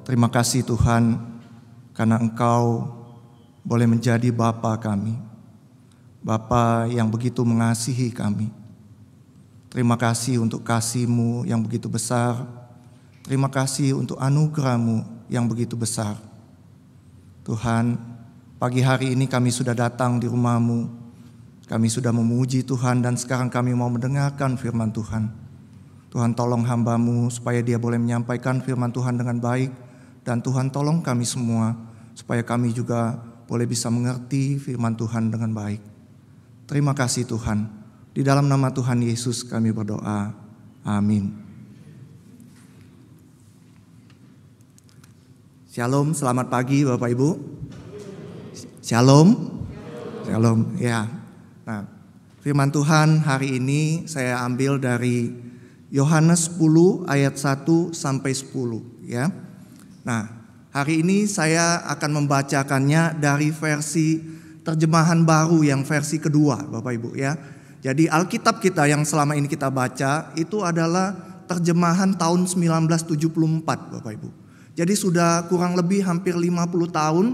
Terima kasih Tuhan, karena Engkau boleh menjadi Bapa kami, Bapa yang begitu mengasihi kami. Terima kasih untuk kasih-Mu yang begitu besar. Terima kasih untuk anugerah-Mu yang begitu besar. Tuhan, pagi hari ini kami sudah datang di rumah-Mu. Kami sudah memuji Tuhan dan sekarang kami mau mendengarkan firman Tuhan. Tuhan tolong hamba-Mu supaya dia boleh menyampaikan firman Tuhan dengan baik. Dan Tuhan tolong kami semua supaya kami juga boleh bisa mengerti firman Tuhan dengan baik. Terima kasih Tuhan. Di dalam nama Tuhan Yesus kami berdoa. Amin. Shalom, selamat pagi Bapak Ibu. Shalom. Shalom, ya. Nah, firman Tuhan hari ini saya ambil dari Yohanes 10 ayat 1 sampai 10 ya. Nah, hari ini saya akan membacakannya dari versi terjemahan baru yang versi kedua Bapak Ibu ya. Jadi Alkitab kita yang selama ini kita baca itu adalah terjemahan tahun 1974 Bapak Ibu. Jadi sudah kurang lebih hampir 50 tahun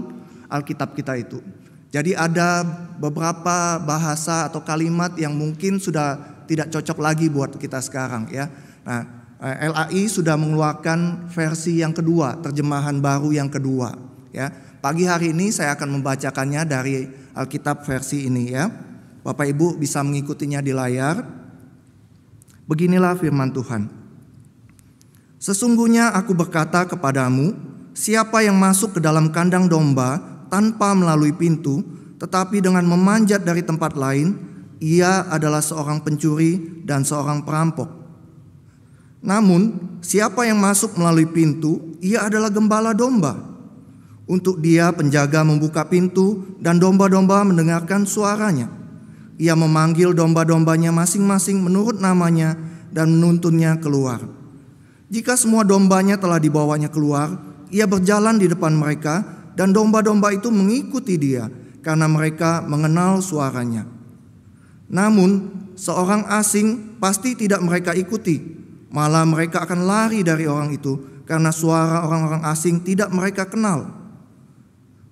Alkitab kita itu. Jadi ada beberapa bahasa atau kalimat yang mungkin sudah tidak cocok lagi buat kita sekarang ya. Nah, LAI sudah mengeluarkan versi yang kedua, terjemahan baru yang kedua ya. Pagi hari ini saya akan membacakannya dari Alkitab versi ini ya. Bapak Ibu bisa mengikutinya di layar. Beginilah firman Tuhan. Sesungguhnya aku berkata kepadamu, siapa yang masuk ke dalam kandang domba tanpa melalui pintu, tetapi dengan memanjat dari tempat lain, ia adalah seorang pencuri dan seorang perampok. Namun, siapa yang masuk melalui pintu, ia adalah gembala domba. Untuk dia penjaga membuka pintu dan domba-domba mendengarkan suaranya. Ia memanggil domba-dombanya masing-masing menurut namanya dan menuntunnya keluar. Jika semua dombanya telah dibawanya keluar, ia berjalan di depan mereka dan domba-domba itu mengikuti dia karena mereka mengenal suaranya. Namun, seorang asing pasti tidak mereka ikuti, malah mereka akan lari dari orang itu karena suara orang-orang asing tidak mereka kenal.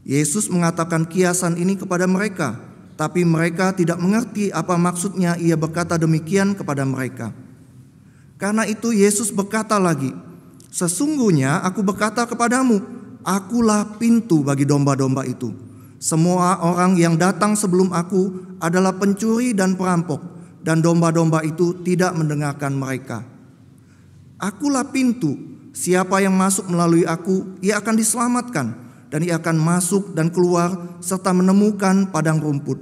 Yesus mengatakan kiasan ini kepada mereka, tapi mereka tidak mengerti apa maksudnya ia berkata demikian kepada mereka. Karena itu Yesus berkata lagi, sesungguhnya aku berkata kepadamu, akulah pintu bagi domba-domba itu. Semua orang yang datang sebelum aku adalah pencuri dan perampok, dan domba-domba itu tidak mendengarkan mereka. Akulah pintu, siapa yang masuk melalui aku, ia akan diselamatkan, dan ia akan masuk dan keluar serta menemukan padang rumput.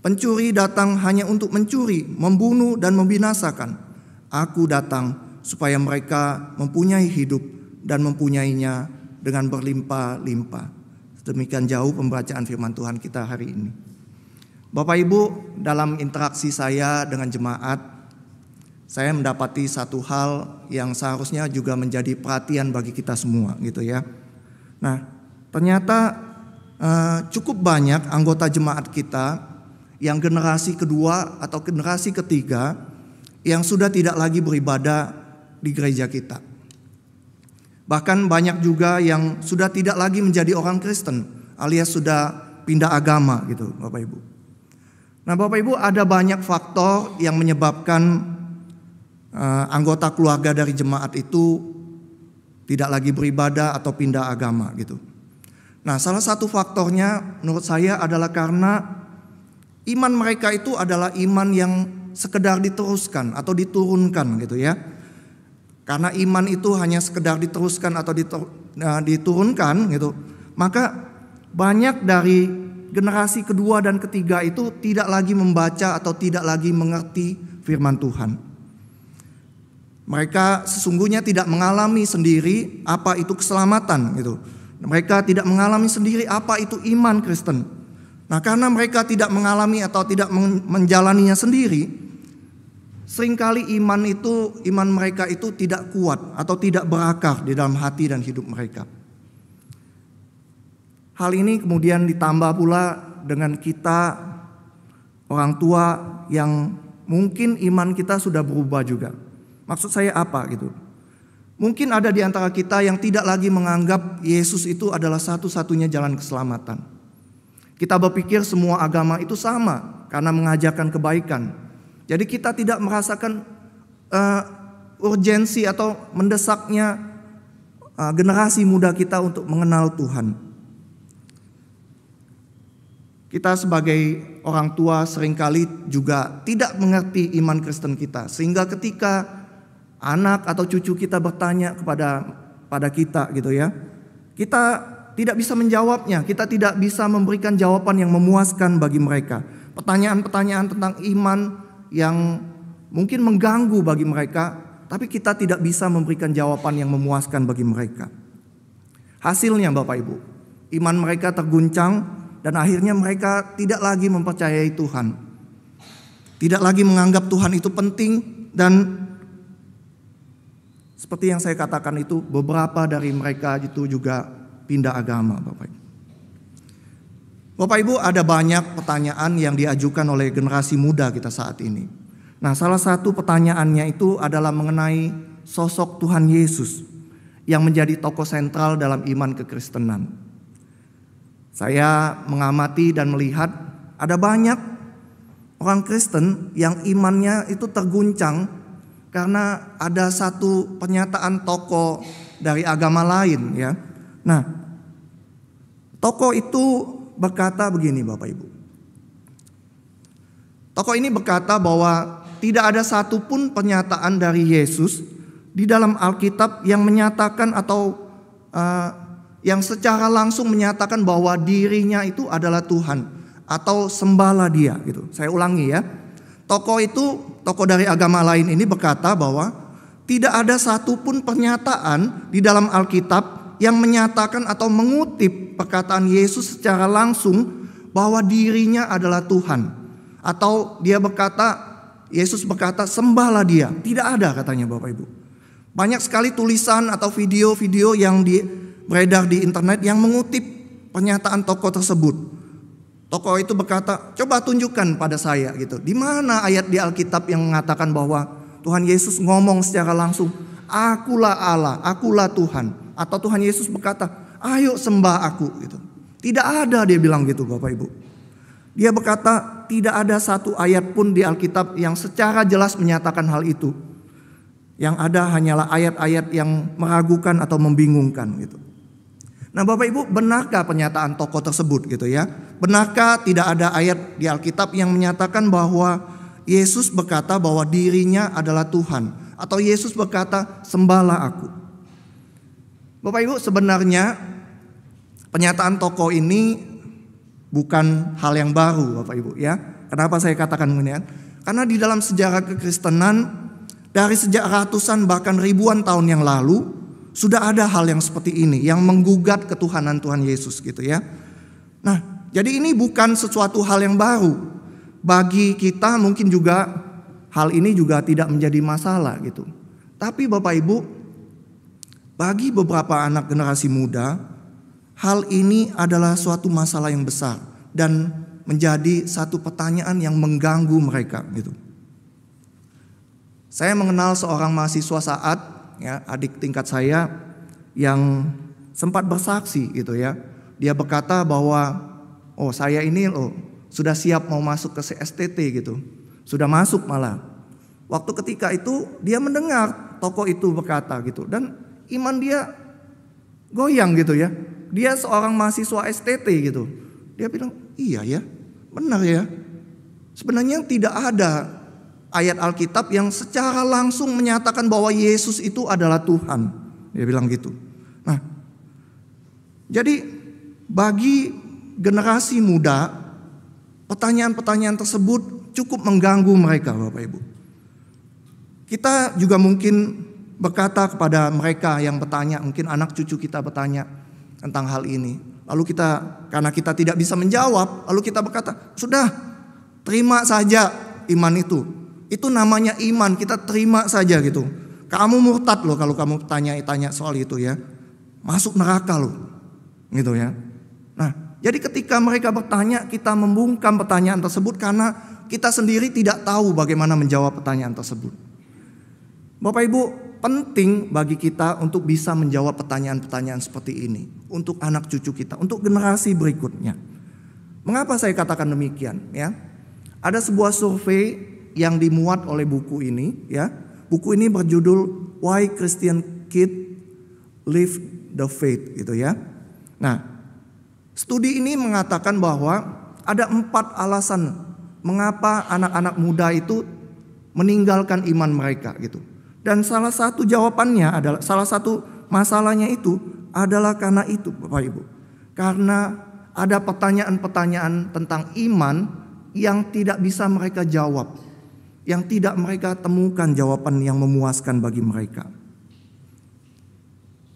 Pencuri datang hanya untuk mencuri, membunuh dan membinasakan. Aku datang supaya mereka mempunyai hidup dan mempunyainya dengan berlimpah-limpah. Demikian jauh pembacaan firman Tuhan kita hari ini. Bapak Ibu, dalam interaksi saya dengan jemaat, saya mendapati satu hal yang seharusnya juga menjadi perhatian bagi kita semua gitu ya. Nah, ternyata cukup banyak anggota jemaat kita yang generasi kedua atau generasi ketiga yang sudah tidak lagi beribadah di gereja kita. Bahkan banyak juga yang sudah tidak lagi menjadi orang Kristen alias sudah pindah agama gitu Bapak Ibu. Nah Bapak Ibu, ada banyak faktor yang menyebabkan anggota keluarga dari jemaat itu tidak lagi beribadah atau pindah agama gitu. Nah salah satu faktornya menurut saya adalah karena iman mereka itu adalah iman yang sekedar diteruskan atau diturunkan gitu ya. Karena iman itu hanya sekedar diteruskan atau diturunkan gitu, maka banyak dari generasi kedua dan ketiga itu tidak lagi membaca atau tidak lagi mengerti firman Tuhan. Mereka sesungguhnya tidak mengalami sendiri apa itu keselamatan gitu. Mereka tidak mengalami sendiri apa itu iman Kristen. Nah, karena mereka tidak mengalami atau tidak menjalaninya sendiri, seringkali iman mereka itu tidak kuat atau tidak berakar di dalam hati dan hidup mereka. Hal ini kemudian ditambah pula dengan kita orang tua yang mungkin iman kita sudah berubah juga. Maksud saya apa gitu? Mungkin ada di antara kita yang tidak lagi menganggap Yesus itu adalah satu-satunya jalan keselamatan. Kita berpikir semua agama itu sama karena mengajarkan kebaikan. Jadi kita tidak merasakan urgensi atau mendesaknya generasi muda kita untuk mengenal Tuhan. Kita sebagai orang tua seringkali juga tidak mengerti iman Kristen kita. Sehingga ketika anak atau cucu kita bertanya pada kita gitu ya, kita tidak bisa menjawabnya. Kita tidak bisa memberikan jawaban yang memuaskan bagi mereka. Pertanyaan-pertanyaan tentang iman yang mungkin mengganggu bagi mereka, tapi kita tidak bisa memberikan jawaban yang memuaskan bagi mereka. Hasilnya Bapak Ibu, iman mereka terguncang dan akhirnya mereka tidak lagi mempercayai Tuhan. Tidak lagi menganggap Tuhan itu penting, dan seperti yang saya katakan itu, beberapa dari mereka itu juga pindah agama Bapak Ibu. Bapak Ibu, ada banyak pertanyaan yang diajukan oleh generasi muda kita saat ini. Nah, salah satu pertanyaannya itu adalah mengenai sosok Tuhan Yesus yang menjadi tokoh sentral dalam iman kekristenan. Saya mengamati dan melihat ada banyak orang Kristen yang imannya itu terguncang karena ada satu pernyataan tokoh dari agama lain ya. Nah, tokoh itu berkata begini Bapak Ibu. Tokoh ini berkata bahwa tidak ada satupun pernyataan dari Yesus di dalam Alkitab yang menyatakan atau yang secara langsung menyatakan bahwa dirinya itu adalah Tuhan atau sembahlah Dia gitu. Saya ulangi ya. Tokoh dari agama lain ini berkata bahwa tidak ada satupun pernyataan di dalam Alkitab yang menyatakan atau mengutip perkataan Yesus secara langsung bahwa dirinya adalah Tuhan, atau Yesus berkata sembahlah Dia. Tidak ada katanya Bapak Ibu. Banyak sekali tulisan atau video-video yang beredar di internet yang mengutip pernyataan tokoh tersebut. Tokoh itu berkata, coba tunjukkan pada saya gitu. Di mana ayat di Alkitab yang mengatakan bahwa Tuhan Yesus ngomong secara langsung, akulah Allah, akulah Tuhan. Atau Tuhan Yesus berkata, ayo sembah aku gitu. Tidak ada, dia bilang gitu Bapak Ibu. Dia berkata tidak ada satu ayat pun di Alkitab yang secara jelas menyatakan hal itu. Yang ada hanyalah ayat-ayat yang meragukan atau membingungkan gitu. Nah Bapak Ibu, benarkah pernyataan tokoh tersebut gitu ya? Benarkah tidak ada ayat di Alkitab yang menyatakan bahwa Yesus berkata bahwa dirinya adalah Tuhan, atau Yesus berkata sembahlah aku? Bapak Ibu, sebenarnya pernyataan tokoh ini bukan hal yang baru Bapak Ibu ya. Kenapa saya katakan demikian? Karena di dalam sejarah kekristenan dari sejak ratusan bahkan ribuan tahun yang lalu sudah ada hal yang seperti ini yang menggugat ketuhanan Tuhan Yesus gitu ya. Nah, jadi ini bukan sesuatu hal yang baru. Bagi kita mungkin juga hal ini juga tidak menjadi masalah gitu. Tapi Bapak Ibu, bagi beberapa anak generasi muda, hal ini adalah suatu masalah yang besar dan menjadi satu pertanyaan yang mengganggu mereka gitu. Saya mengenal seorang mahasiswa saat ya, adik tingkat saya yang sempat bersaksi gitu ya. Dia berkata bahwa saya ini sudah siap mau masuk ke CSTT gitu. Sudah masuk malah. Waktu ketika itu dia mendengar tokoh itu berkata gitu, dan iman dia goyang gitu ya. Dia seorang mahasiswa STT gitu. Dia bilang, iya ya, benar ya. Sebenarnya tidak ada ayat Alkitab yang secara langsung menyatakan bahwa Yesus itu adalah Tuhan. Dia bilang gitu. Nah, jadi bagi generasi muda, pertanyaan-pertanyaan tersebut cukup mengganggu mereka Bapak Ibu. Kita juga mungkin berkata kepada mereka yang bertanya, mungkin anak cucu kita bertanya tentang hal ini. Lalu karena kita tidak bisa menjawab, lalu kita berkata, sudah terima saja iman itu. Itu namanya iman, kita terima saja gitu. Kamu murtad loh kalau kamu tanya soal itu ya. Masuk neraka loh. Gitu ya. Nah, jadi ketika mereka bertanya, kita membungkam pertanyaan tersebut karena kita sendiri tidak tahu bagaimana menjawab pertanyaan tersebut. Bapak Ibu, penting bagi kita untuk bisa menjawab pertanyaan-pertanyaan seperti ini untuk anak cucu kita, untuk generasi berikutnya. Mengapa saya katakan demikian? Ya, ada sebuah survei yang dimuat oleh buku ini. Ya, buku ini berjudul Why Christian Kids Live the Faith, gitu ya. Nah, studi ini mengatakan bahwa ada 4 alasan mengapa anak-anak muda itu meninggalkan iman mereka, gitu. Dan salah satu jawabannya adalah, salah satu masalahnya itu adalah karena itu, Bapak Ibu. Karena ada pertanyaan-pertanyaan tentang iman yang tidak bisa mereka jawab, yang tidak mereka temukan jawaban yang memuaskan bagi mereka.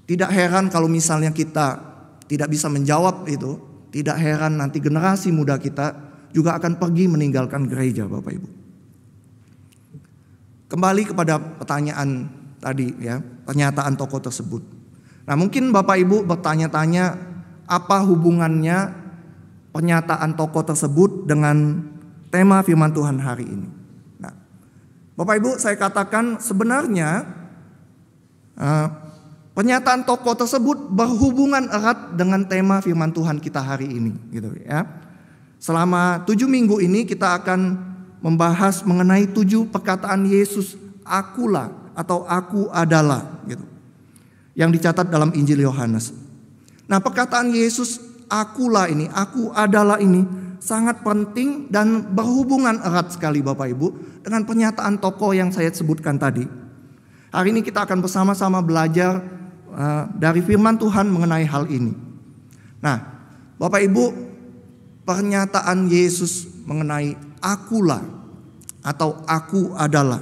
Tidak heran kalau misalnya kita tidak bisa menjawab itu, tidak heran nanti generasi muda kita juga akan pergi meninggalkan gereja, Bapak Ibu. Kembali kepada pertanyaan tadi, ya, pernyataan tokoh tersebut. Nah, mungkin Bapak Ibu bertanya-tanya apa hubungannya pernyataan tokoh tersebut dengan tema firman Tuhan hari ini. Nah, Bapak Ibu, saya katakan sebenarnya pernyataan tokoh tersebut berhubungan erat dengan tema firman Tuhan kita hari ini, gitu ya. Selama 7 minggu ini kita akan membahas mengenai 7 perkataan Yesus, akulah atau aku adalah, gitu, yang dicatat dalam Injil Yohanes. Nah, perkataan Yesus akulah ini, aku adalah ini sangat penting dan berhubungan erat sekali Bapak Ibu dengan pernyataan tokoh yang saya sebutkan tadi. Hari ini kita akan bersama-sama belajar dari firman Tuhan mengenai hal ini. Nah, Bapak Ibu, pernyataan Yesus mengenai akulah atau aku adalah,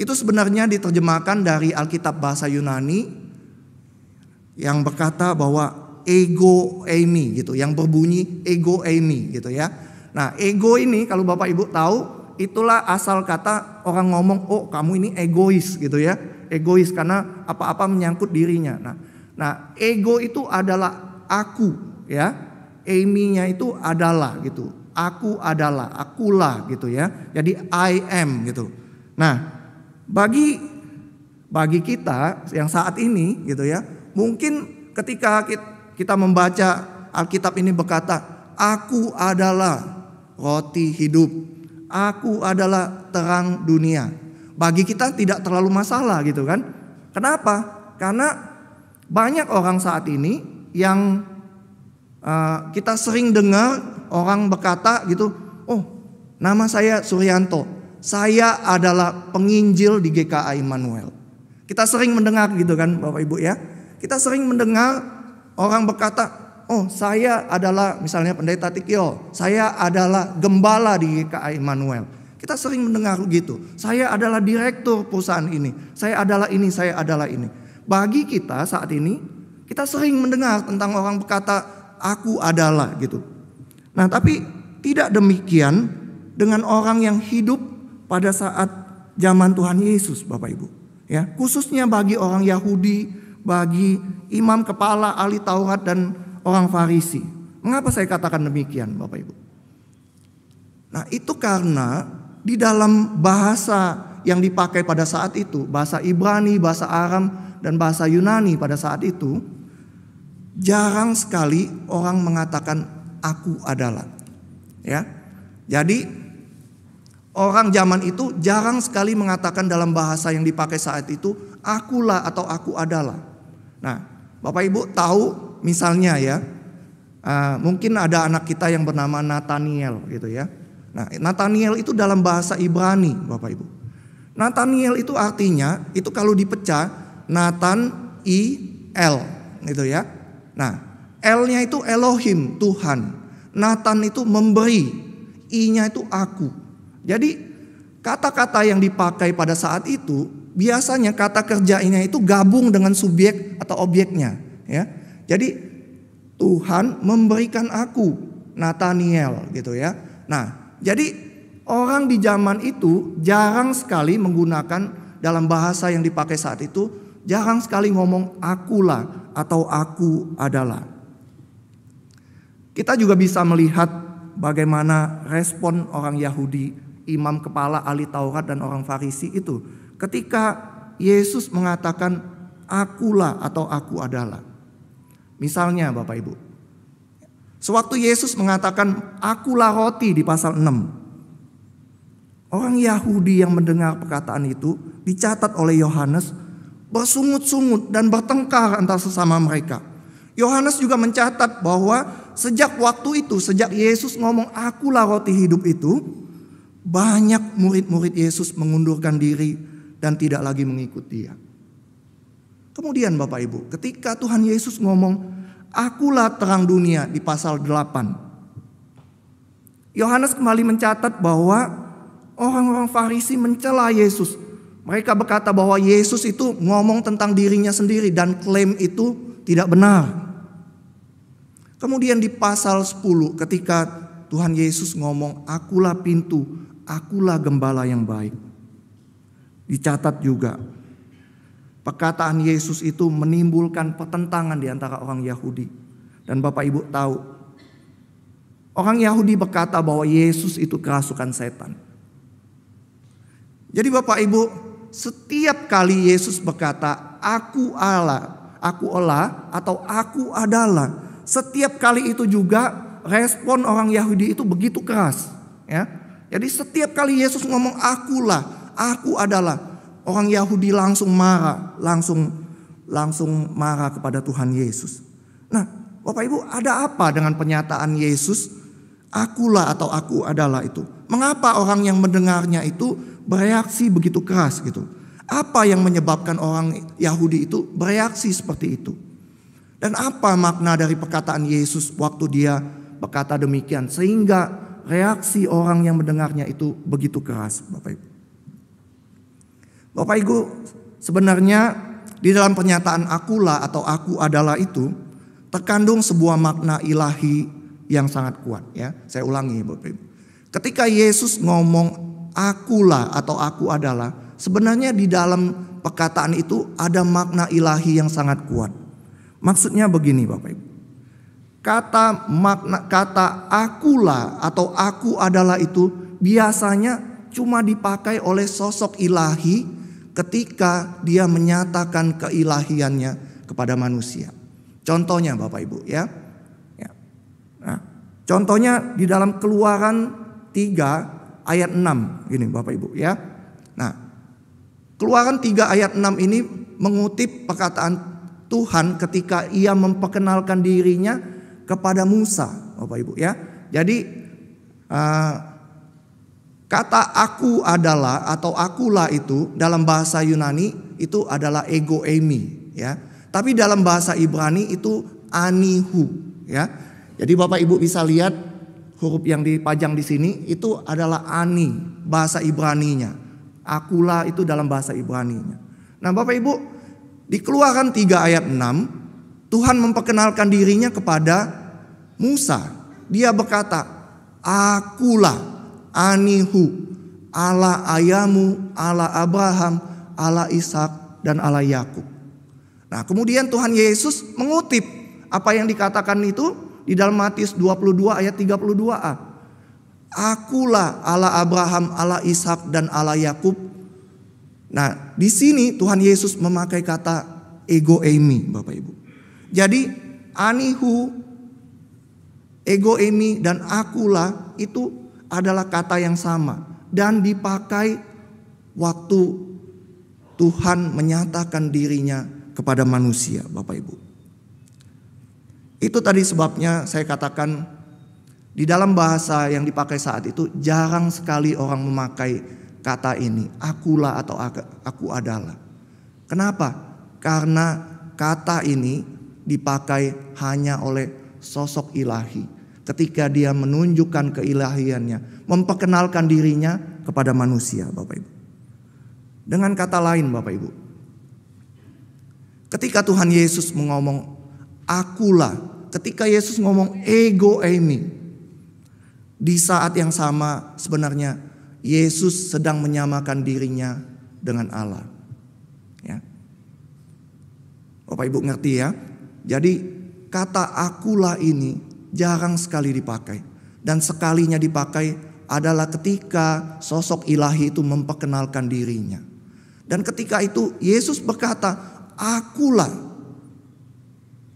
itu sebenarnya diterjemahkan dari Alkitab bahasa Yunani yang berkata bahwa ego eimi, gitu, yang berbunyi ego eimi, gitu ya. Nah, ego ini kalau Bapak Ibu tahu, itulah asal kata orang ngomong, oh kamu ini egois, gitu ya. Egois karena apa-apa menyangkut dirinya. Nah, ego itu adalah aku, ya. Eimi-nya itu adalah, gitu. Aku adalah, akulah, gitu ya. Jadi I am, gitu. Nah, bagi kita yang saat ini, gitu ya, mungkin ketika kita membaca Alkitab ini berkata, aku adalah roti hidup, aku adalah terang dunia. Bagi kita tidak terlalu masalah, gitu kan. Kenapa? Karena banyak orang saat ini yang kita sering dengar orang berkata gitu, oh nama saya Suryanto, saya adalah penginjil di GKA Immanuel. Kita sering mendengar gitu kan Bapak Ibu ya. Kita sering mendengar orang berkata, oh saya adalah misalnya pendeta Tikio, saya adalah gembala di GKA Immanuel. Kita sering mendengar gitu, saya adalah direktur perusahaan ini, saya adalah ini, saya adalah ini. Bagi kita saat ini, kita sering mendengar tentang orang berkata, aku adalah, gitu. Nah, tapi tidak demikian dengan orang yang hidup pada saat zaman Tuhan Yesus, Bapak Ibu. Ya, khususnya bagi orang Yahudi, bagi imam kepala, ahli Taurat dan orang Farisi. Mengapa saya katakan demikian, Bapak Ibu? Nah, itu karena di dalam bahasa yang dipakai pada saat itu, bahasa Ibrani, bahasa Aram, dan bahasa Yunani pada saat itu, jarang sekali orang mengatakan aku adalah. Ya. Jadi orang zaman itu jarang sekali mengatakan dalam bahasa yang dipakai saat itu akulah atau aku adalah. Nah, Bapak Ibu tahu misalnya ya, mungkin ada anak kita yang bernama Nathaniel gitu ya. Nah, Nathaniel itu dalam bahasa Ibrani, Bapak Ibu. Nathaniel itu artinya, itu kalau dipecah Nathan I-L gitu ya. Nah, L-nya itu Elohim, Tuhan. Nathan itu memberi, I-nya itu aku. Jadi kata-kata yang dipakai pada saat itu biasanya kata kerjanya itu gabung dengan subjek atau objeknya, ya. Jadi Tuhan memberikan aku, Nathaniel gitu ya. Nah, jadi orang di zaman itu jarang sekali menggunakan dalam bahasa yang dipakai saat itu, jarang sekali ngomong akulah atau aku adalah. Kita juga bisa melihat bagaimana respon orang Yahudi, imam kepala, ahli Taurat dan orang Farisi itu ketika Yesus mengatakan akulah atau aku adalah. Misalnya Bapak Ibu, sewaktu Yesus mengatakan akulah roti di pasal 6, orang Yahudi yang mendengar perkataan itu dicatat oleh Yohanes bersungut-sungut dan bertengkar antar sesama mereka. Yohanes juga mencatat bahwa sejak waktu itu, sejak Yesus ngomong akulah roti hidup itu, banyak murid-murid Yesus mengundurkan diri dan tidak lagi mengikut dia. Kemudian Bapak Ibu, ketika Tuhan Yesus ngomong akulah terang dunia di pasal 8, Yohanes kembali mencatat bahwa orang-orang Farisi mencela Yesus. Mereka berkata bahwa Yesus itu ngomong tentang dirinya sendiri dan klaim itu tidak benar. Kemudian di pasal 10 ketika Tuhan Yesus ngomong akulah pintu, akulah gembala yang baik, dicatat juga perkataan Yesus itu menimbulkan pertentangan di antara orang Yahudi. Dan Bapak Ibu tahu, orang Yahudi berkata bahwa Yesus itu kerasukan setan. Jadi Bapak Ibu, setiap kali Yesus berkata aku Allah, aku olah atau aku adalah, setiap kali itu juga respon orang Yahudi itu begitu keras, ya. Jadi setiap kali Yesus ngomong akulah, aku adalah, orang Yahudi langsung marah, langsung marah kepada Tuhan Yesus. Nah, Bapak Ibu, ada apa dengan pernyataan Yesus akulah atau aku adalah itu? Mengapa orang yang mendengarnya itu bereaksi begitu keras gitu? Apa yang menyebabkan orang Yahudi itu bereaksi seperti itu? Dan apa makna dari perkataan Yesus waktu dia berkata demikian sehingga reaksi orang yang mendengarnya itu begitu keras, Bapak Ibu? Bapak Ibu, sebenarnya di dalam pernyataan akulah atau aku adalah itu terkandung sebuah makna ilahi yang sangat kuat, ya. Saya ulangi Bapak Ibu. Ketika Yesus ngomong akulah atau aku adalah, sebenarnya di dalam perkataan itu ada makna ilahi yang sangat kuat. Maksudnya begini Bapak Ibu. Kata akulah atau aku adalah itu biasanya cuma dipakai oleh sosok ilahi ketika dia menyatakan keilahiannya kepada manusia. Contohnya Bapak Ibu, ya. Nah, contohnya di dalam Keluaran 3 ayat 6 gini Bapak Ibu, ya. Nah, Keluaran 3 ayat 6 ini mengutip perkataan Tuhan ketika ia memperkenalkan dirinya kepada Musa, Bapak Ibu, ya. Jadi kata aku adalah atau akulah itu dalam bahasa Yunani itu adalah ego eimi, ya. Tapi dalam bahasa Ibrani itu anihu, ya. Jadi Bapak Ibu bisa lihat huruf yang dipajang di sini itu adalah ani, bahasa Ibraninya. Akulah itu dalam bahasa Ibraninya. Nah, Bapak Ibu, di Keluaran 3 ayat 6 Tuhan memperkenalkan dirinya kepada Musa. Dia berkata, akulah anihu, Allah ayahmu, Allah Abraham, Allah Ishak dan Allah Yakub. Nah, kemudian Tuhan Yesus mengutip apa yang dikatakan itu di dalam Matius 22 ayat 32a. Akulah Allah Abraham, Allah Ishak dan Allah Yakub. Nah, di sini Tuhan Yesus memakai kata ego eimi, Bapak Ibu. Jadi anihu, ego eimi dan akulah itu adalah kata yang sama dan dipakai waktu Tuhan menyatakan dirinya kepada manusia, Bapak Ibu. Itu tadi sebabnya saya katakan di dalam bahasa yang dipakai saat itu jarang sekali orang memakai kata ini, akulah atau aku adalah. Kenapa? Karena kata ini dipakai hanya oleh sosok ilahi ketika dia menunjukkan keilahiannya, memperkenalkan dirinya kepada manusia, Bapak Ibu. Dengan kata lain, Bapak Ibu, ketika Tuhan Yesus mengomong akulah, ketika Yesus ngomong ego eimi, di saat yang sama sebenarnya Yesus sedang menyamakan dirinya dengan Allah. Ya. Bapak Ibu ngerti ya? Jadi kata akulah ini jarang sekali dipakai. Dan sekalinya dipakai adalah ketika sosok ilahi itu memperkenalkan dirinya. Dan ketika itu Yesus berkata, "Akulah."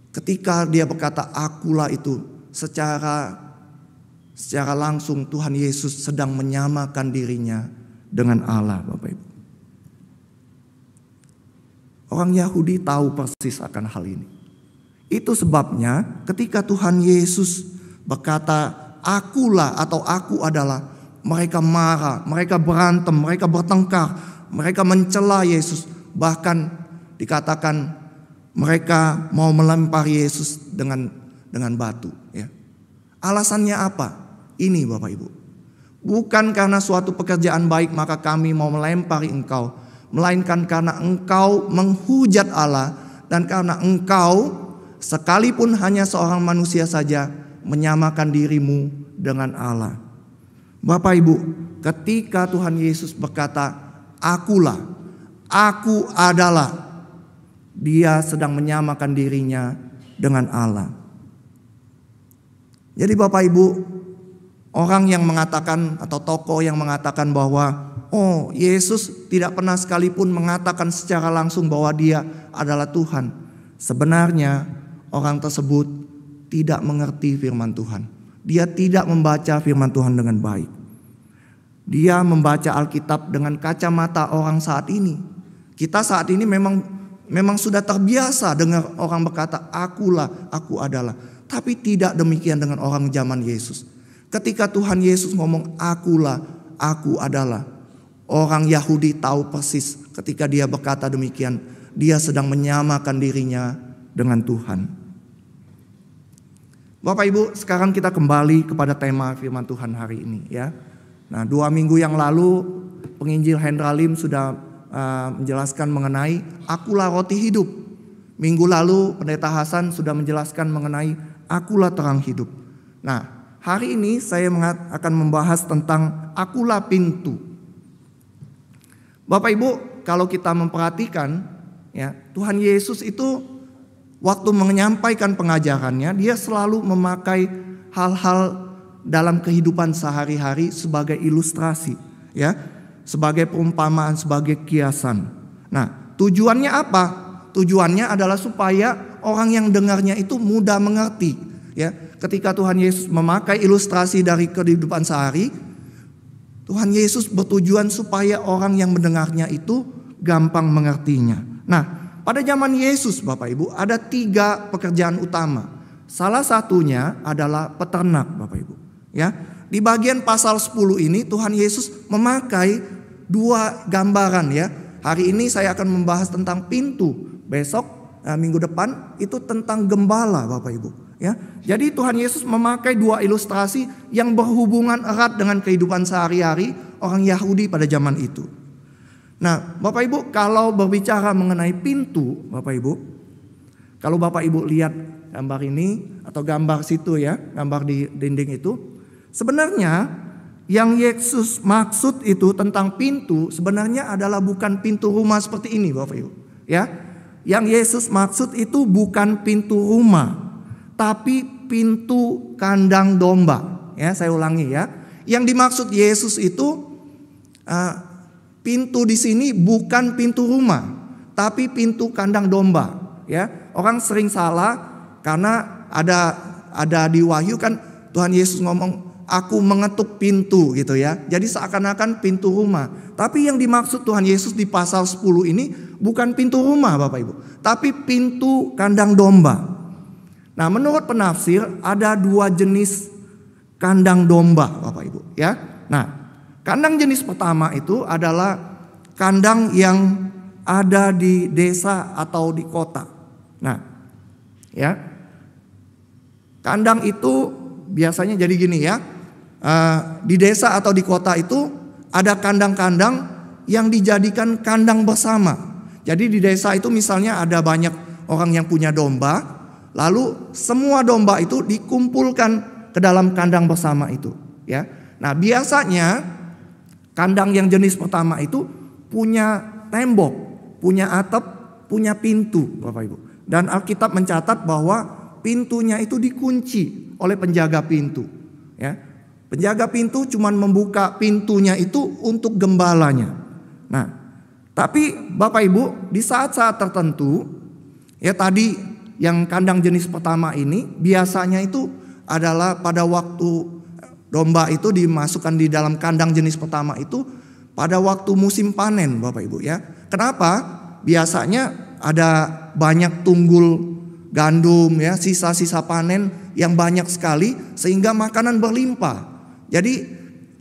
Ketika dia berkata akulah itu, secara langsung Tuhan Yesus sedang menyamakan dirinya dengan Allah, Bapak Ibu. Orang Yahudi tahu persis akan hal ini. Itu sebabnya ketika Tuhan Yesus berkata akulah atau aku adalah, mereka marah, mereka berantem, mereka bertengkar, mereka mencela Yesus. Bahkan dikatakan mereka mau melempar Yesus dengan batu. Ya. Alasannya apa? Ini Bapak Ibu. Bukan karena suatu pekerjaan baik maka kami mau melempari engkau, melainkan karena engkau menghujat Allah dan karena engkau sekalipun hanya seorang manusia saja menyamakan dirimu dengan Allah. Bapak Ibu, ketika Tuhan Yesus berkata akulah, aku adalah, dia sedang menyamakan dirinya dengan Allah. Jadi Bapak Ibu, orang yang mengatakan atau tokoh yang mengatakan bahwa Yesus tidak pernah sekalipun mengatakan secara langsung bahwa dia adalah Tuhan. Sebenarnya orang tersebut tidak mengerti firman Tuhan. Dia tidak membaca firman Tuhan dengan baik. Dia membaca Alkitab dengan kacamata orang saat ini. Kita saat ini memang sudah terbiasa dengar orang berkata akulah, aku adalah. Tapi tidak demikian dengan orang zaman Yesus. Ketika Tuhan Yesus ngomong akulah, aku adalah, orang Yahudi tahu persis ketika dia berkata demikian, dia sedang menyamakan dirinya dengan Tuhan. Bapak Ibu, sekarang kita kembali kepada tema firman Tuhan hari ini ya. Nah, 2 minggu yang lalu penginjil Hendra Lim sudah menjelaskan mengenai akulah roti hidup. Minggu lalu Pendeta Hasan sudah menjelaskan mengenai akulah terang hidup. Nah, hari ini saya akan membahas tentang akulah pintu. Bapak Ibu, kalau kita memperhatikan ya, Tuhan Yesus itu waktu menyampaikan pengajarannya, dia selalu memakai hal-hal dalam kehidupan sehari-hari sebagai ilustrasi ya, sebagai perumpamaan, sebagai kiasan. Nah, tujuannya apa? Tujuannya adalah supaya orang yang dengarnya itu mudah mengerti ya. Ketika Tuhan Yesus memakai ilustrasi dari kehidupan sehari, Tuhan Yesus bertujuan supaya orang yang mendengarnya itu gampang mengertinya. Nah, pada zaman Yesus Bapak Ibu ada 3 pekerjaan utama. Salah satunya adalah peternak Bapak Ibu ya. Di bagian pasal 10 ini Tuhan Yesus memakai 2 gambaran ya. Hari ini saya akan membahas tentang pintu. Besok minggu depan itu tentang gembala Bapak Ibu ya. Jadi Tuhan Yesus memakai 2 ilustrasi yang berhubungan erat dengan kehidupan sehari-hari orang Yahudi pada zaman itu. Nah, Bapak Ibu, kalau berbicara mengenai pintu, Bapak Ibu, kalau Bapak Ibu lihat gambar ini atau gambar situ ya, gambar di dinding itu, sebenarnya yang Yesus maksud itu tentang pintu sebenarnya adalah bukan pintu rumah seperti ini Bapak Ibu ya. Yang Yesus maksud itu bukan pintu rumah, tapi pintu kandang domba ya. Saya ulangi ya. Yang dimaksud Yesus itu pintu di sini bukan pintu rumah, tapi pintu kandang domba ya. Orang sering salah karena ada di Wahyu kan Tuhan Yesus ngomong aku mengetuk pintu gitu ya. Jadi seakan-akan pintu rumah. Tapi yang dimaksud Tuhan Yesus di pasal 10 ini bukan pintu rumah Bapak Ibu, tapi pintu kandang domba. Nah, menurut penafsir ada 2 jenis kandang domba Bapak Ibu ya. Nah, kandang jenis pertama itu adalah kandang yang ada di desa atau di kota. Nah, ya. Kandang itu biasanya jadi gini ya. Di desa atau di kota itu ada kandang-kandang yang dijadikan kandang bersama. Jadi di desa itu misalnya ada banyak orang yang punya domba, lalu semua domba itu dikumpulkan ke dalam kandang bersama itu ya. Nah, biasanya kandang yang jenis pertama itu punya tembok, punya atap, punya pintu Bapak Ibu. Dan Alkitab mencatat bahwa pintunya itu dikunci oleh penjaga pintu ya. Penjaga pintu cuman membuka pintunya itu untuk gembalanya. Nah, Tapi Bapak Ibu, di saat-saat tertentu, ya tadi yang kandang jenis pertama ini biasanya itu adalah pada waktu domba itu dimasukkan di dalam kandang jenis pertama itu pada waktu musim panen, Bapak Ibu ya. Kenapa? Biasanya ada banyak tunggul gandum ya, sisa-sisa panen yang banyak sekali sehingga makanan berlimpah. Jadi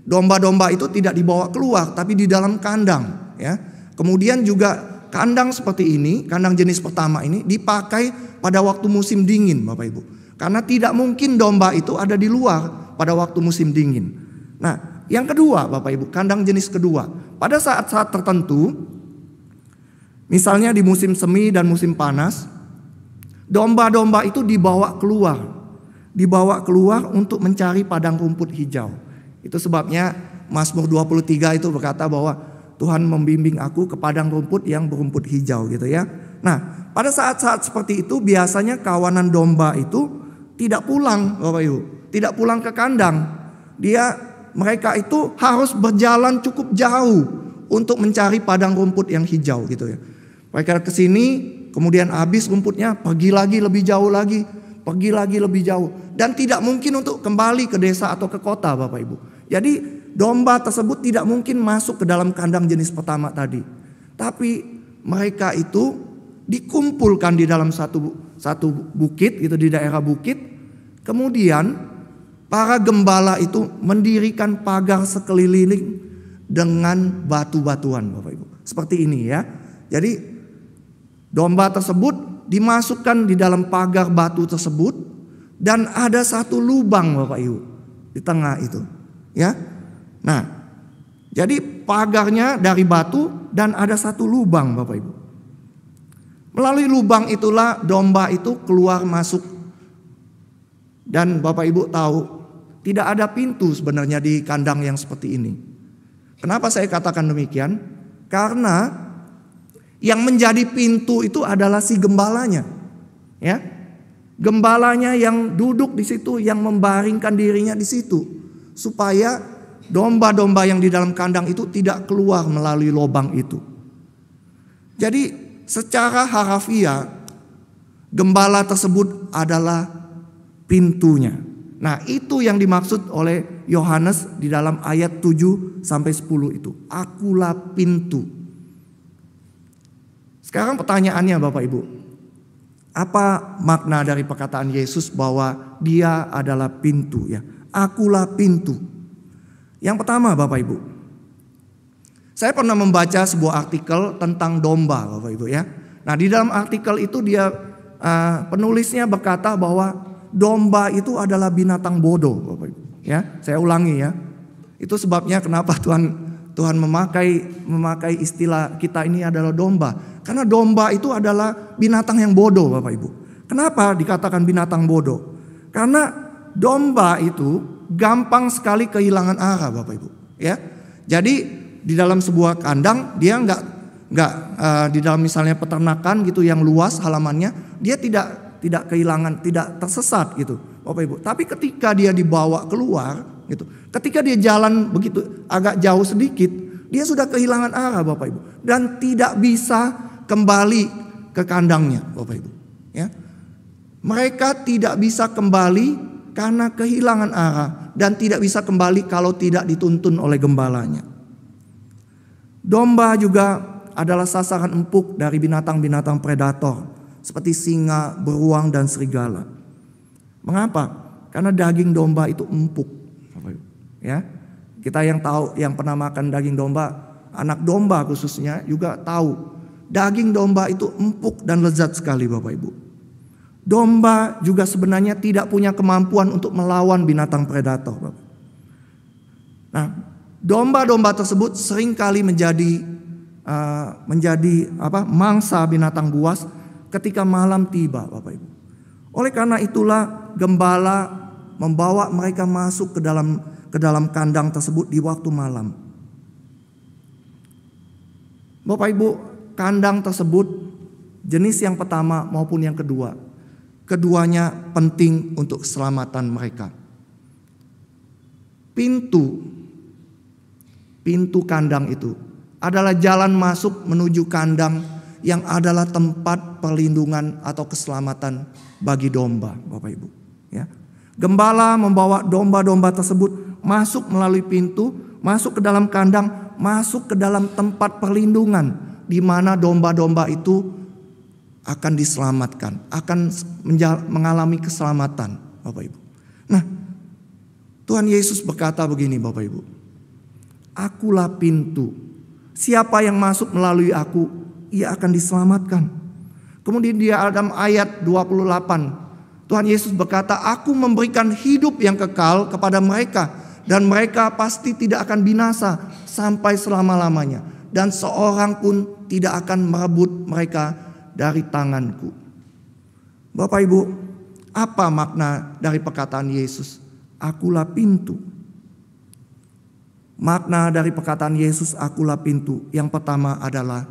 domba-domba itu tidak dibawa keluar tapi di dalam kandang ya. Kemudian juga kandang seperti ini, kandang jenis pertama ini dipakai pada waktu musim dingin, Bapak Ibu. Karena tidak mungkin domba itu ada di luar pada waktu musim dingin. Nah, yang kedua Bapak Ibu, kandang jenis kedua. Pada saat-saat tertentu, misalnya di musim semi dan musim panas, domba-domba itu dibawa keluar. Dibawa keluar untuk mencari padang rumput hijau. Itu sebabnya Mazmur 23 itu berkata bahwa Tuhan membimbing aku ke padang rumput yang berumput hijau gitu ya. Nah, pada saat-saat seperti itu biasanya kawanan domba itu tidak pulang, Bapak Ibu, tidak pulang ke kandang. Mereka itu harus berjalan cukup jauh untuk mencari padang rumput yang hijau gitu ya. Mereka ke sini, kemudian habis rumputnya, pergi lagi lebih jauh lagi, pergi lagi lebih jauh, dan tidak mungkin untuk kembali ke desa atau ke kota, Bapak Ibu. Jadi domba tersebut tidak mungkin masuk ke dalam kandang jenis pertama tadi. Tapi mereka itu dikumpulkan di dalam satu bukit gitu, di daerah bukit. Kemudian para gembala itu mendirikan pagar sekeliling dengan batu-batuan, Bapak Ibu. Seperti ini ya. Jadi domba tersebut dimasukkan di dalam pagar batu tersebut dan ada satu lubang, Bapak Ibu, di tengah itu. Ya. Nah, jadi pagarnya dari batu dan ada satu lubang, Bapak Ibu. Melalui lubang itulah domba itu keluar masuk. Dan Bapak Ibu tahu, tidak ada pintu sebenarnya di kandang yang seperti ini. Kenapa saya katakan demikian? Karena yang menjadi pintu itu adalah si gembalanya. Ya. Gembalanya yang duduk di situ, yang membaringkan dirinya di situ. Supaya domba-domba yang di dalam kandang itu tidak keluar melalui lubang itu. Jadi secara harafiah gembala tersebut adalah pintunya. Nah, itu yang dimaksud oleh Yohanes di dalam ayat 7 sampai 10 itu. Akulah pintu. Sekarang pertanyaannya Bapak Ibu, apa makna dari perkataan Yesus bahwa dia adalah pintu ya? Akulah pintu. Yang pertama Bapak Ibu, saya pernah membaca sebuah artikel tentang domba Bapak Ibu ya. Nah, di dalam artikel itu penulisnya berkata bahwa domba itu adalah binatang bodoh Bapak Ibu ya. Saya ulangi ya. Itu sebabnya kenapa Tuhan memakai istilah kita ini adalah domba. Karena domba itu adalah binatang yang bodoh Bapak Ibu. Kenapa dikatakan binatang bodoh? Karena domba itu gampang sekali kehilangan arah Bapak Ibu ya. Jadi di dalam sebuah kandang dia nggak di dalam misalnya peternakan gitu yang luas halamannya, dia tidak kehilangan, tidak tersesat gitu Bapak Ibu. Tapi ketika dia dibawa keluar gitu, ketika dia jalan begitu agak jauh sedikit, dia sudah kehilangan arah Bapak Ibu dan tidak bisa kembali ke kandangnya Bapak Ibu ya. Mereka tidak bisa kembali karena kehilangan arah dan tidak bisa kembali kalau tidak dituntun oleh gembalanya. Domba juga adalah sasaran empuk dari binatang-binatang predator seperti singa, beruang dan serigala. Mengapa? Karena daging domba itu empuk. Ya. Kita yang tahu, yang pernah makan daging domba, anak domba khususnya juga tahu. Daging domba itu empuk dan lezat sekali Bapak Ibu. Domba juga sebenarnya tidak punya kemampuan untuk melawan binatang predator. Nah, domba-domba tersebut seringkali menjadi mangsa binatang buas ketika malam tiba Bapak Ibu. Oleh karena itulah gembala membawa mereka masuk ke dalam kandang tersebut di waktu malam. Bapak Ibu, kandang tersebut jenis yang pertama maupun yang kedua, keduanya penting untuk keselamatan mereka. Pintu kandang itu adalah jalan masuk menuju kandang yang adalah tempat perlindungan atau keselamatan bagi domba, Bapak Ibu. Ya. Gembala membawa domba-domba tersebut masuk melalui pintu, masuk ke dalam kandang, masuk ke dalam tempat perlindungan di mana domba-domba itu akan diselamatkan, akan mengalami keselamatan, Bapak Ibu. Nah, Tuhan Yesus berkata begini, Bapak Ibu. Akulah pintu. Siapa yang masuk melalui aku, ia akan diselamatkan. Kemudian di dalam ayat 28, Tuhan Yesus berkata, aku memberikan hidup yang kekal kepada mereka, dan mereka pasti tidak akan binasa sampai selama-lamanya, dan seorang pun tidak akan merebut mereka dari tanganku. Bapak Ibu, apa makna dari perkataan Yesus? Akulah pintu. Makna dari perkataan Yesus, akulah pintu. Yang pertama adalah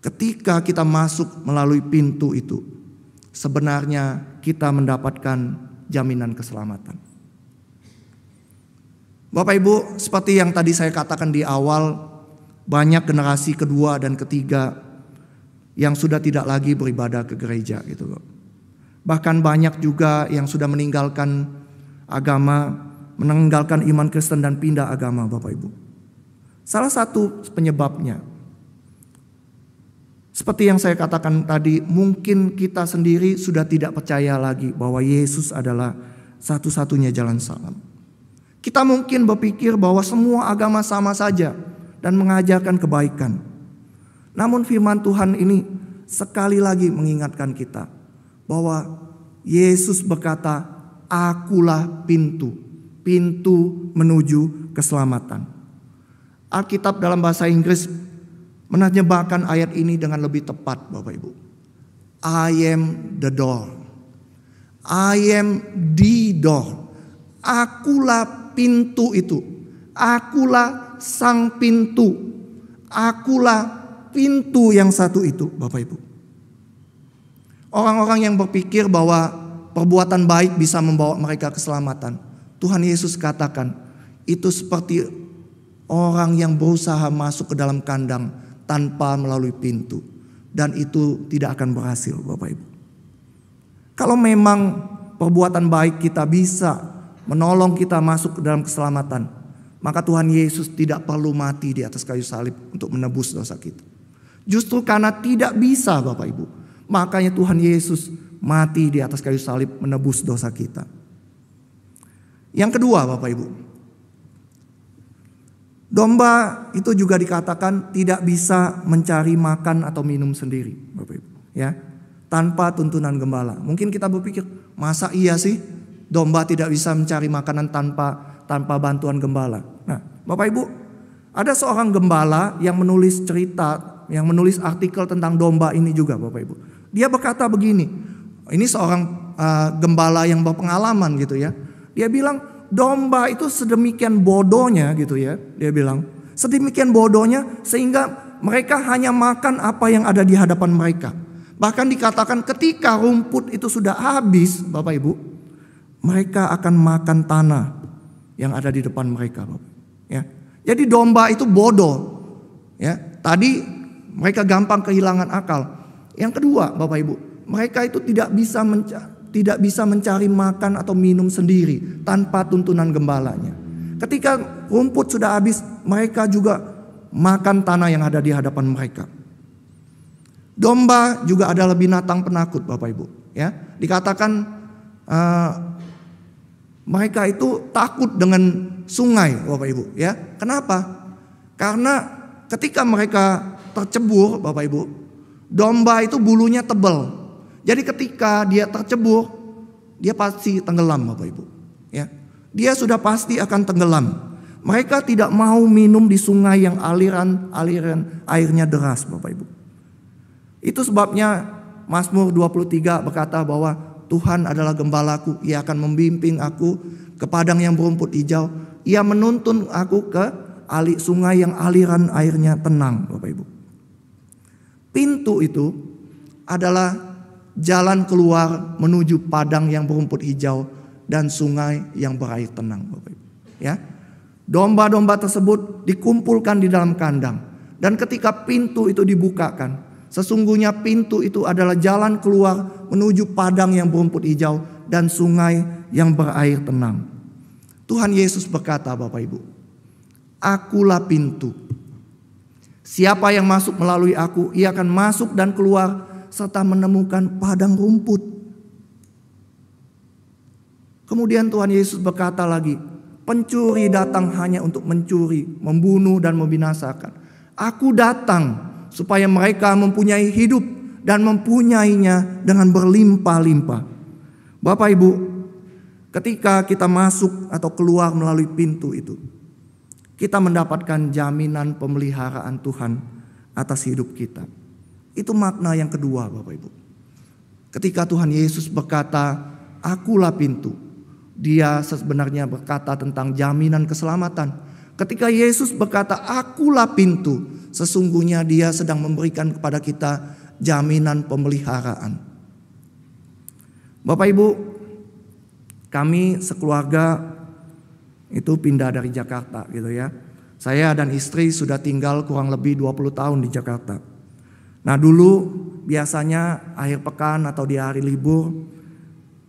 ketika kita masuk melalui pintu itu, sebenarnya kita mendapatkan jaminan keselamatan. Bapak Ibu, seperti yang tadi saya katakan di awal, banyak generasi kedua dan ketiga yang sudah tidak lagi beribadah ke gereja gitu loh. Bahkan banyak juga yang sudah meninggalkan agama, meninggalkan iman Kristen dan pindah agama, Bapak Ibu. Salah satu penyebabnya, seperti yang saya katakan tadi, mungkin kita sendiri sudah tidak percaya lagi bahwa Yesus adalah satu-satunya jalan salam. Kita mungkin berpikir bahwa semua agama sama saja dan mengajarkan kebaikan. Namun firman Tuhan ini sekali lagi mengingatkan kita bahwa Yesus berkata, akulah pintu, pintu menuju keselamatan. Alkitab dalam bahasa Inggris menerjemahkan ayat ini dengan lebih tepat, Bapak Ibu. I am the door. I am the door. Akulah pintu itu. Akulah sang pintu. Akulah pintu yang satu itu, Bapak Ibu. Orang-orang yang berpikir bahwa perbuatan baik bisa membawa mereka keselamatan, Tuhan Yesus katakan, itu seperti orang yang berusaha masuk ke dalam kandang tanpa melalui pintu. Dan itu tidak akan berhasil, Bapak Ibu. Kalau memang perbuatan baik kita bisa menolong kita masuk ke dalam keselamatan, maka Tuhan Yesus tidak perlu mati di atas kayu salib untuk menebus dosa kita. Justru karena tidak bisa, Bapak Ibu, makanya Tuhan Yesus mati di atas kayu salib menebus dosa kita. Yang kedua, Bapak Ibu, domba itu juga dikatakan tidak bisa mencari makan atau minum sendiri, Bapak Ibu, ya, tanpa tuntunan gembala. Mungkin kita berpikir, masa iya sih domba tidak bisa mencari makanan tanpa bantuan gembala? Nah, Bapak Ibu, ada seorang gembala yang menulis cerita, yang menulis artikel tentang domba ini juga, Bapak Ibu. Dia berkata begini, ini seorang gembala yang berpengalaman gitu ya. Dia bilang domba itu sedemikian bodohnya gitu ya. Dia bilang sedemikian bodohnya sehingga mereka hanya makan apa yang ada di hadapan mereka. Bahkan dikatakan ketika rumput itu sudah habis, Bapak Ibu, mereka akan makan tanah yang ada di depan mereka, Bapak. Ya. Jadi domba itu bodoh. Ya, tadi mereka gampang kehilangan akal. Yang kedua, Bapak Ibu, mereka itu tidak bisa mencari makan atau minum sendiri tanpa tuntunan gembalanya. Ketika rumput sudah habis, mereka juga makan tanah yang ada di hadapan mereka. Domba juga adalah binatang penakut, Bapak Ibu. Ya, dikatakan mereka itu takut dengan sungai, Bapak Ibu. Ya, kenapa? Karena ketika mereka tercebur, Bapak Ibu, domba itu bulunya tebal. Jadi ketika dia tercebur, dia pasti tenggelam, Bapak Ibu. Ya, dia sudah pasti akan tenggelam. Mereka tidak mau minum di sungai yang aliran airnya deras, Bapak Ibu. Itu sebabnya Mazmur 23 berkata bahwa Tuhan adalah gembalaku, Ia akan membimbing aku ke padang yang berumput hijau. Ia menuntun aku ke sungai yang aliran airnya tenang, Bapak Ibu. Pintu itu adalah jalan keluar menuju padang yang berumput hijau dan sungai yang berair tenang, Bapak Ibu. Ya. Domba-domba tersebut dikumpulkan di dalam kandang. Dan ketika pintu itu dibukakan, sesungguhnya pintu itu adalah jalan keluar menuju padang yang berumput hijau dan sungai yang berair tenang. Tuhan Yesus berkata, Bapak Ibu, akulah pintu. Siapa yang masuk melalui aku, ia akan masuk dan keluar serta menemukan padang rumput. Kemudian Tuhan Yesus berkata lagi, pencuri datang hanya untuk mencuri, membunuh dan membinasakan. Aku datang supaya mereka mempunyai hidup dan mempunyainya dengan berlimpah-limpah. Bapak Ibu, ketika kita masuk atau keluar melalui pintu itu, kita mendapatkan jaminan pemeliharaan Tuhan atas hidup kita. Itu makna yang kedua, Bapak Ibu. Ketika Tuhan Yesus berkata, akulah pintu, Dia sebenarnya berkata tentang jaminan keselamatan. Ketika Yesus berkata, akulah pintu, sesungguhnya Dia sedang memberikan kepada kita jaminan pemeliharaan. Bapak Ibu, kami sekeluarga itu pindah dari Jakarta gitu ya. Saya dan istri sudah tinggal kurang lebih 20 tahun di Jakarta. Nah dulu biasanya akhir pekan atau di hari libur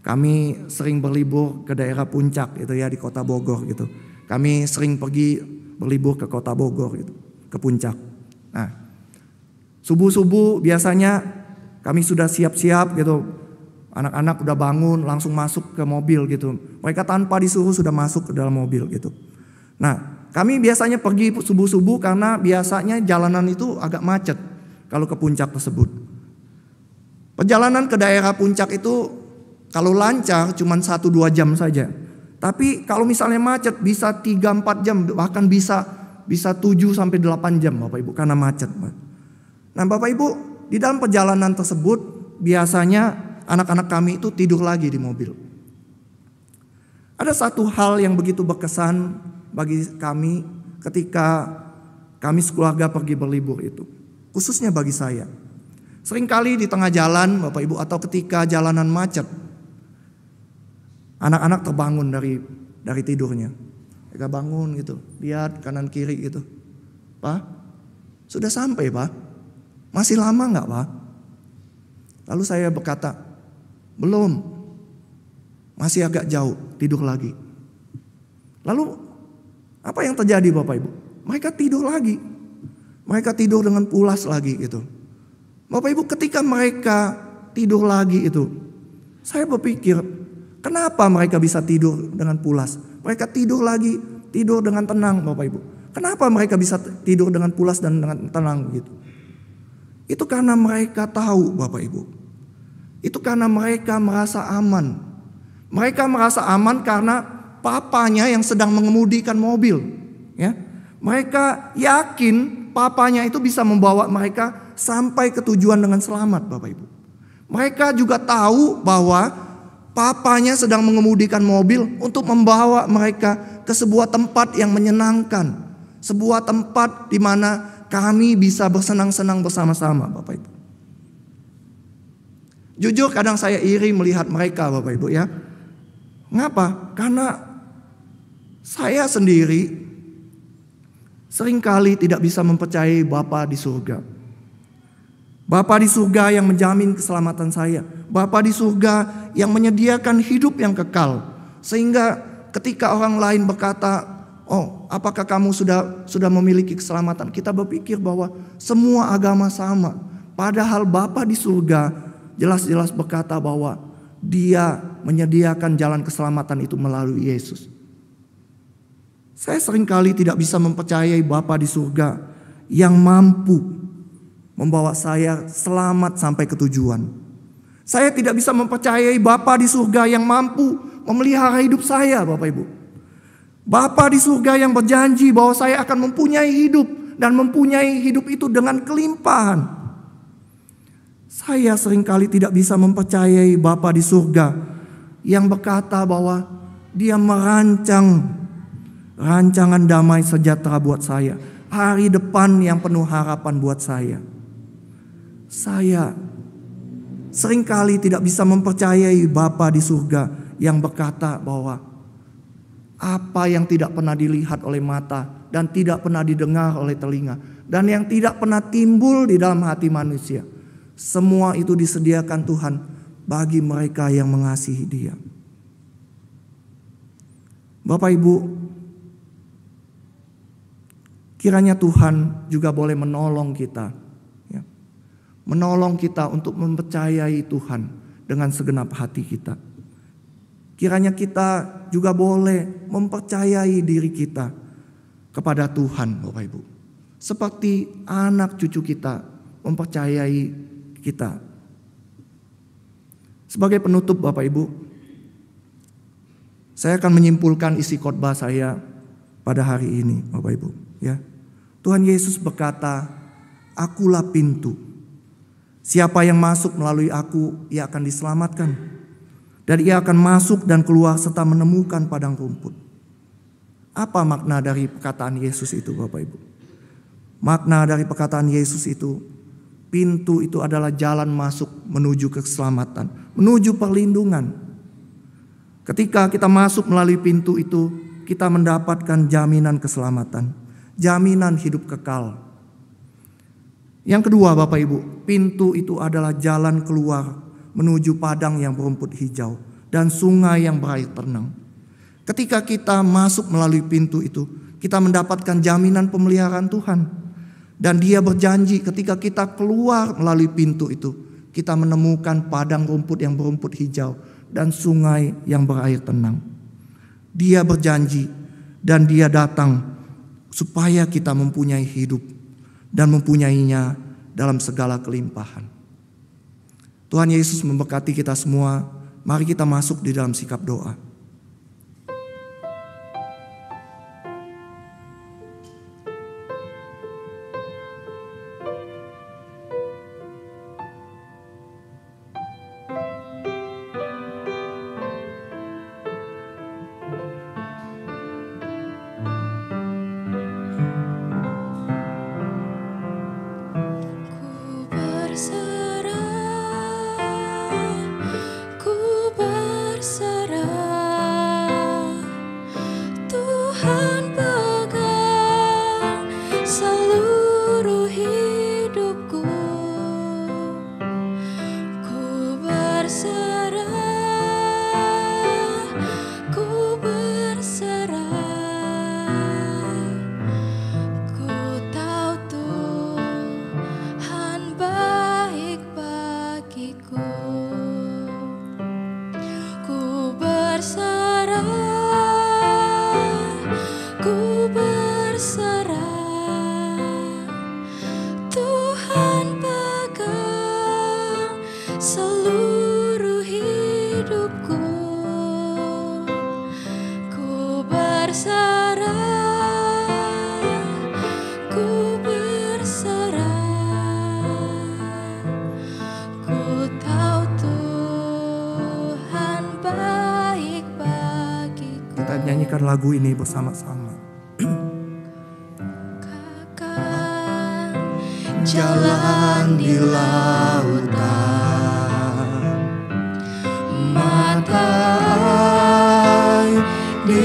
kami sering berlibur ke daerah Puncak gitu ya, di kota Bogor gitu. Kami sering pergi berlibur ke kota Bogor gitu, ke Puncak. Nah subuh-subuh biasanya kami sudah siap-siap gitu. Anak-anak udah bangun langsung masuk ke mobil gitu. Mereka tanpa disuruh sudah masuk ke dalam mobil gitu. Nah kami biasanya pergi subuh-subuh karena biasanya jalanan itu agak macet kalau ke puncak tersebut. Perjalanan ke daerah puncak itu kalau lancar cuma 1-2 jam saja. Tapi kalau misalnya macet bisa 3-4 jam, bahkan bisa 7-8 jam Bapak Ibu karena macet. Nah Bapak Ibu, di dalam perjalanan tersebut biasanya anak-anak kami itu tidur lagi di mobil. Ada satu hal yang begitu berkesan bagi kami ketika kami sekeluarga pergi berlibur itu. Khususnya bagi saya. Seringkali di tengah jalan Bapak Ibu atau ketika jalanan macet, anak-anak terbangun dari tidurnya. Mereka bangun gitu, lihat kanan kiri gitu. Pak, sudah sampai Pak? Masih lama gak Pak? Lalu saya berkata, belum, masih agak jauh, tidur lagi. Lalu apa yang terjadi Bapak Ibu? Mereka tidur lagi. Mereka tidur dengan pulas lagi gitu. Bapak Ibu, ketika mereka tidur lagi itu, saya berpikir, kenapa mereka bisa tidur dengan pulas? Mereka tidur lagi, tidur dengan tenang Bapak Ibu. Kenapa mereka bisa tidur dengan pulas dan dengan tenang gitu? Itu karena mereka tahu Bapak Ibu. Itu karena mereka merasa aman. Mereka merasa aman karena papanya yang sedang mengemudikan mobil. Ya, mereka yakin papanya itu bisa membawa mereka sampai ke tujuan dengan selamat Bapak Ibu. Mereka juga tahu bahwa papanya sedang mengemudikan mobil untuk membawa mereka ke sebuah tempat yang menyenangkan. Sebuah tempat di mana kami bisa bersenang-senang bersama-sama Bapak Ibu. Jujur kadang saya iri melihat mereka Bapak Ibu ya. Mengapa? Karena saya sendiri seringkali tidak bisa mempercayai Bapa di surga. Bapa di surga yang menjamin keselamatan saya. Bapa di surga yang menyediakan hidup yang kekal. Sehingga ketika orang lain berkata, oh apakah kamu sudah memiliki keselamatan? Kita berpikir bahwa semua agama sama. Padahal Bapa di surga jelas-jelas berkata bahwa Dia menyediakan jalan keselamatan itu melalui Yesus. Saya seringkali tidak bisa mempercayai Bapa di surga yang mampu membawa saya selamat sampai ke tujuan. Saya tidak bisa mempercayai Bapa di surga yang mampu memelihara hidup saya Bapak Ibu. Bapa di surga yang berjanji bahwa saya akan mempunyai hidup dan mempunyai hidup itu dengan kelimpahan. Saya seringkali tidak bisa mempercayai Bapa di surga yang berkata bahwa Dia merancang rancangan damai sejahtera buat saya. Hari depan yang penuh harapan buat saya. Saya seringkali tidak bisa mempercayai Bapa di surga yang berkata bahwa Apa yang tidak pernah dilihat oleh mata dan tidak pernah didengar oleh telinga dan yang tidak pernah timbul di dalam hati manusia, semua itu disediakan Tuhan bagi mereka yang mengasihi Dia. Bapak Ibu, kiranya Tuhan juga boleh menolong kita, ya. Menolong kita untuk mempercayai Tuhan dengan segenap hati kita. Kiranya kita juga boleh mempercayai diri kita kepada Tuhan, Bapak Ibu. Seperti anak cucu kita mempercayai kita. Sebagai penutup Bapak Ibu, saya akan menyimpulkan isi khotbah saya pada hari ini, Bapak Ibu. Ya, Tuhan Yesus berkata, "Akulah pintu. Siapa yang masuk melalui aku, ia akan diselamatkan. Dan ia akan masuk dan keluar serta menemukan padang rumput." Apa makna dari perkataan Yesus itu, Bapak Ibu? Makna dari perkataan Yesus itu, pintu itu adalah jalan masuk menuju keselamatan, menuju perlindungan. Ketika kita masuk melalui pintu itu, kita mendapatkan jaminan keselamatan, jaminan hidup kekal. Yang kedua Bapak Ibu, pintu itu adalah jalan keluar menuju padang yang berumput hijau dan sungai yang berair tenang. Ketika kita masuk melalui pintu itu, kita mendapatkan jaminan pemeliharaan Tuhan. Dan Dia berjanji ketika kita keluar melalui pintu itu, kita menemukan padang rumput yang berumput hijau dan sungai yang berair tenang. Dia berjanji dan Dia datang supaya kita mempunyai hidup dan mempunyainya dalam segala kelimpahan. Tuhan Yesus memberkati kita semua. Mari kita masuk di dalam sikap doa. Nyanyikan lagu ini bersama-sama. Jalan di lautan, mata air di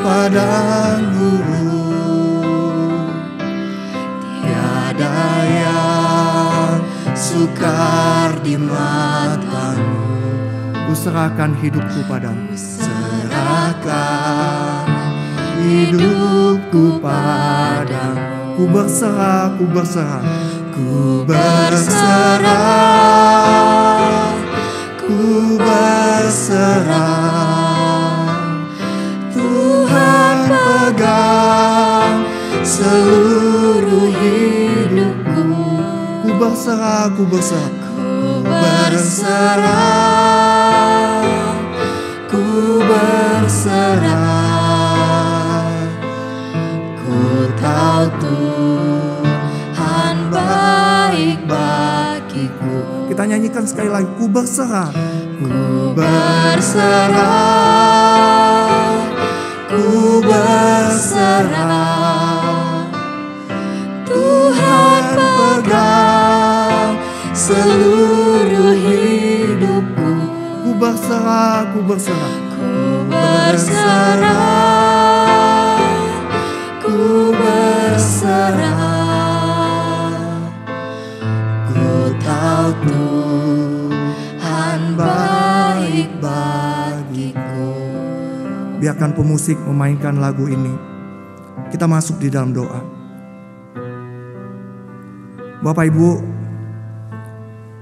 padang gurun, tiada yang sukar di matamu. Ku serahkan hidupku padamu. Serahkan hidupku padamu. Ku berserah, ku berserah, ku berserah, ku berserah. Tuhan pegang seluruh hidupku. Ku berserah, ku berserah, ku berserah, ku berserah. Ku tahu Tuhan baik bagiku. Kita nyanyikan sekali lagi. Ku berserah, ku berserah, ku berserah. Tuhan pegang seluruh hidupku. Ku berserah, ku berserah, ku Biarkan pemusik memainkan lagu ini. Kita masuk di dalam doa. Bapak Ibu,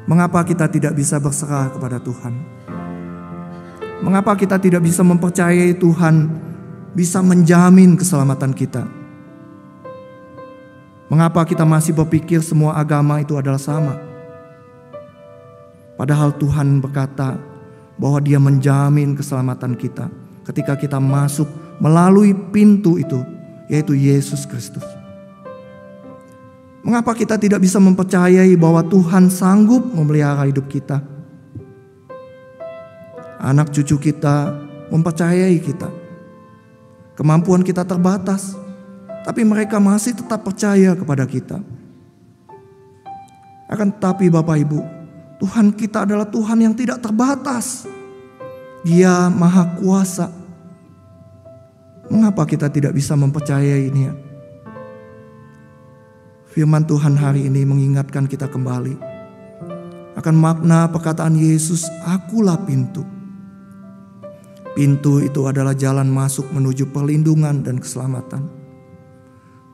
mengapa kita tidak bisa berserah kepada Tuhan? Mengapa kita tidak bisa mempercayai Tuhan bisa menjamin keselamatan kita? Mengapa kita masih berpikir semua agama itu adalah sama? Padahal Tuhan berkata bahwa Dia menjamin keselamatan kita ketika kita masuk melalui pintu itu, yaitu Yesus Kristus. Mengapa kita tidak bisa mempercayai bahwa Tuhan sanggup memelihara hidup kita? Anak cucu kita mempercayai kita. Kemampuan kita terbatas, tapi mereka masih tetap percaya kepada kita. Akan tetapi Bapak Ibu, Tuhan kita adalah Tuhan yang tidak terbatas. Dia Maha Kuasa. Mengapa kita tidak bisa mempercayainya? Firman Tuhan hari ini mengingatkan kita kembali akan makna perkataan Yesus, "Akulah pintu." Pintu itu adalah jalan masuk menuju perlindungan dan keselamatan.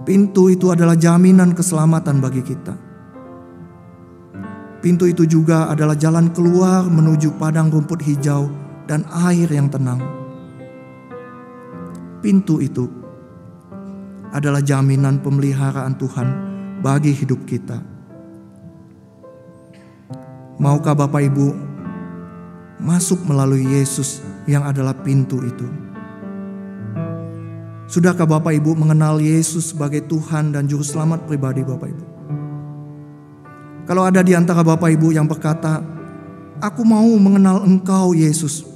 Pintu itu adalah jaminan keselamatan bagi kita. Pintu itu juga adalah jalan keluar menuju padang rumput hijau dan air yang tenang. Pintu itu adalah jaminan pemeliharaan Tuhan bagi hidup kita. Maukah Bapak Ibu masuk melalui Yesus yang adalah pintu itu? Sudahkah Bapak Ibu mengenal Yesus sebagai Tuhan dan Juru Selamat pribadi Bapak Ibu? Kalau ada di antara Bapak Ibu yang berkata, "Aku mau mengenal Engkau Yesus,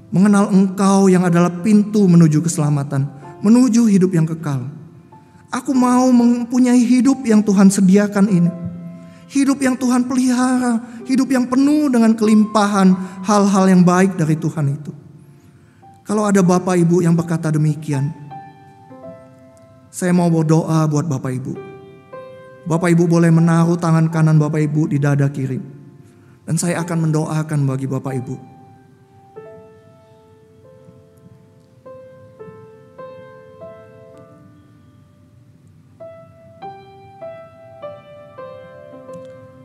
mengenal Engkau yang adalah pintu menuju keselamatan, menuju hidup yang kekal. Aku mau mempunyai hidup yang Tuhan sediakan ini. Hidup yang Tuhan pelihara, hidup yang penuh dengan kelimpahan hal-hal yang baik dari Tuhan itu." Kalau ada Bapak Ibu yang berkata demikian, saya mau berdoa buat Bapak Ibu. Bapak Ibu boleh menaruh tangan kanan Bapak Ibu di dada kiri, dan saya akan mendoakan bagi Bapak Ibu.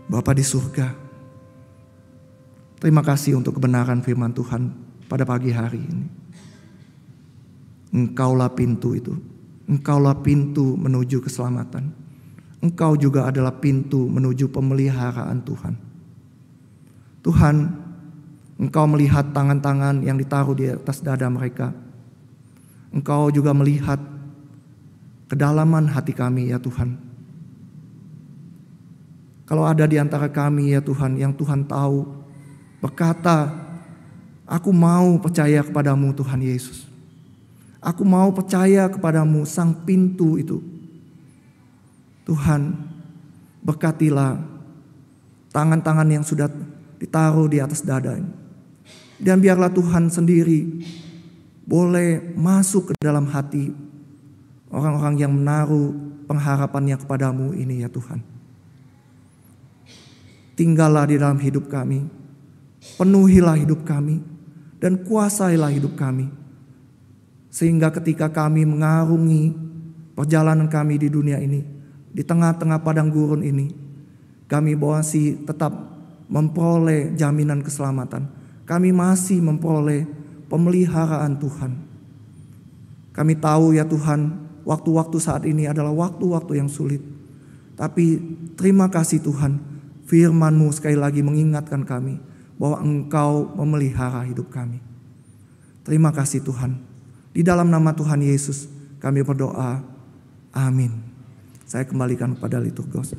Bapa di surga, terima kasih untuk kebenaran firman Tuhan pada pagi hari ini. Engkaulah pintu itu. Engkaulah pintu menuju keselamatan. Engkau juga adalah pintu menuju pemeliharaan Tuhan. Tuhan, Engkau melihat tangan-tangan yang ditaruh di atas dada mereka. Engkau juga melihat kedalaman hati kami ya Tuhan. Kalau ada di antara kami ya Tuhan yang Tuhan tahu, berkata, "Aku mau percaya kepadamu Tuhan Yesus. Aku mau percaya kepadamu sang pintu itu." Tuhan, berkatilah tangan-tangan yang sudah ditaruh di atas dada ini. Dan biarlah Tuhan sendiri boleh masuk ke dalam hati orang-orang yang menaruh pengharapannya kepadamu ini ya Tuhan. Tinggallah di dalam hidup kami, penuhilah hidup kami, dan kuasailah hidup kami. Sehingga ketika kami mengarungi perjalanan kami di dunia ini, di tengah-tengah padang gurun ini, kami masih tetap memperoleh jaminan keselamatan. Kami masih memperoleh pemeliharaan Tuhan. Kami tahu ya Tuhan, waktu-waktu saat ini adalah waktu-waktu yang sulit. Tapi terima kasih Tuhan, firman-Mu sekali lagi mengingatkan kami bahwa Engkau memelihara hidup kami. Terima kasih Tuhan. Di dalam nama Tuhan Yesus kami berdoa. Amin. Saya kembalikan kepada liturgos.